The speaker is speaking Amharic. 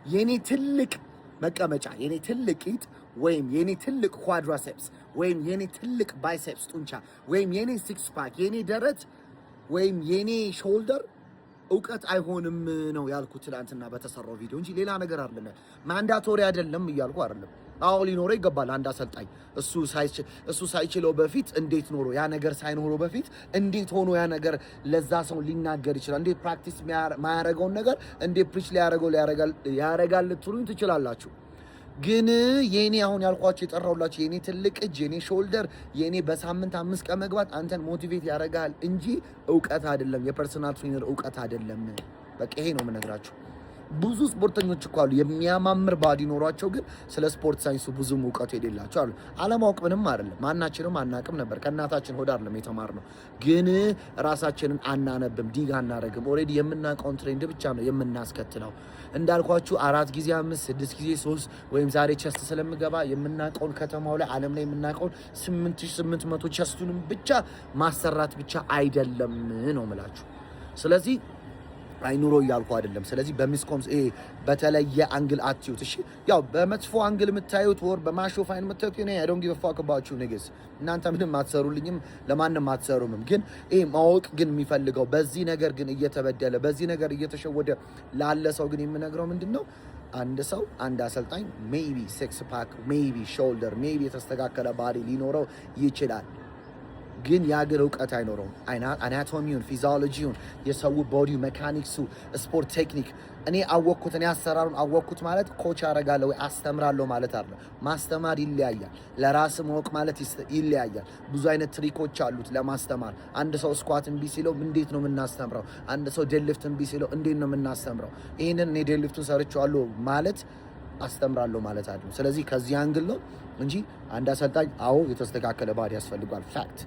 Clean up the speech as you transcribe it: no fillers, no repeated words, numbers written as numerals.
የኔ ትልቅ መቀመጫ የኔ ትልቅ ቂጥ ወይም የኔ ትልቅ ኳድራሴፕስ ወይም የኔ ትልቅ ባይሴፕስ ጡንቻ ወይም የኔ ሲክስ ፓክ የኔ ደረት ወይም የኔ ሾልደር እውቀት አይሆንም ነው ያልኩት ትላንትና በተሰራው ቪዲዮ እንጂ ሌላ ነገር አይደለም። ማንዳቶሪ አይደለም እያልኩ አይደለም። አዎ ሊኖረው ይገባል አንድ አሰልጣኝ እሱ ሳይችለው በፊት እንዴት ኖሮ ያ ነገር ሳይኖረው በፊት እንዴት ሆኖ ያ ነገር ለዛ ሰው ሊናገር ይችላል? እንዴት ፕራክቲስ ማያረጋውን ነገር እንዴት ፕሪች ያረጋል ልትሉኝ ትችላላችሁ። ግን የኔ አሁን ያልኳችሁ የጠራውላችሁ የኔ ትልቅ እጅ የኔ ሾልደር የኔ በሳምንት 5 ቀን መግባት አንተን ሞቲቬት ያረጋል እንጂ እውቀት አይደለም። የፐርሰናል ትሬነር እውቀት አይደለም። በቃ ይሄ ነው የምነግራችሁ። ብዙ ስፖርተኞች እኮ አሉ የሚያማምር ባዲ ኖሯቸው ግን ስለ ስፖርት ሳይንሱ ብዙም እውቀቱ የሌላቸው አሉ። አለማወቅ ምንም አይደለም። ማናችንም አናቅም ነበር። ከእናታችን ሆድ አይደለም የተማርነው። ግን ራሳችንን አናነብም፣ ዲግ አናረግም። ኦልሬዲ የምናውቀውን ትሬንድ ብቻ ነው የምናስከትለው። እንዳልኳችሁ 4 ጊዜ 5 6 ጊዜ 3 ወይም ዛሬ ቸስት ስለምገባ የምናውቀውን ከተማው ላይ ዓለም ላይ የምናውቀውን 8800 ቸስቱንም ብቻ ማሰራት ብቻ አይደለም ነው የምላችሁ። ስለዚህ አይኑሮ እያልኩ አይደለም። ስለዚህ በሚስኮምስ በተለየ አንግል አትዩት። እሺ ያው በመጥፎ አንግል የምታዩት ወር በማሾፍ አይን የምታዩት እኔ I don't give a fuck about you niggas እናንተ ምንም አትሰሩልኝም፣ ለማንም አትሰሩምም። ግን ማወቅ ግን የሚፈልገው በዚህ ነገር ግን እየተበደለ በዚህ ነገር እየተሸወደ ላለ ሰው ግን የምነግረው ምንድነው አንድ ሰው አንድ አሰልጣኝ ሜቢ ሲክስ ፓክ ሜቢ ሾልደር ሜቢ የተስተካከለ ባዲ ሊኖረው ይችላል። ግን ያገር እውቀት አይኖረውም። አናቶሚውን ፊዚዮሎጂውን የሰው ቦዲ ሜካኒክሱ ስፖርት ቴክኒክ እኔ አሰራሩን አወቅኩት ማለት ኮች አረጋለሁ ወይ አስተምራለሁ ማለት አይደለም። ማስተማር ይለያያል። ለራስ ማወቅ ማለት ይለያያል። ብዙ አይነት ትሪኮች አሉት ለማስተማር። አንድ ሰው ስኳት እምቢ ሲለው እንዴት ነው የምናስተምረው? አንድ ሰው ዴድሊፍት እምቢ ሲለው እንዴት ነው የምናስተምረው? ይሄንን እኔ ዴድሊፍቱን ሰርቼዋለሁ ማለት አስተምራለሁ ማለት አይደለም። ስለዚህ ከዚህ አንግል ነው እንጂ አንድ አሰልጣኝ አዎ የተስተካከለ ባዲ ያስፈልጋል ፋክት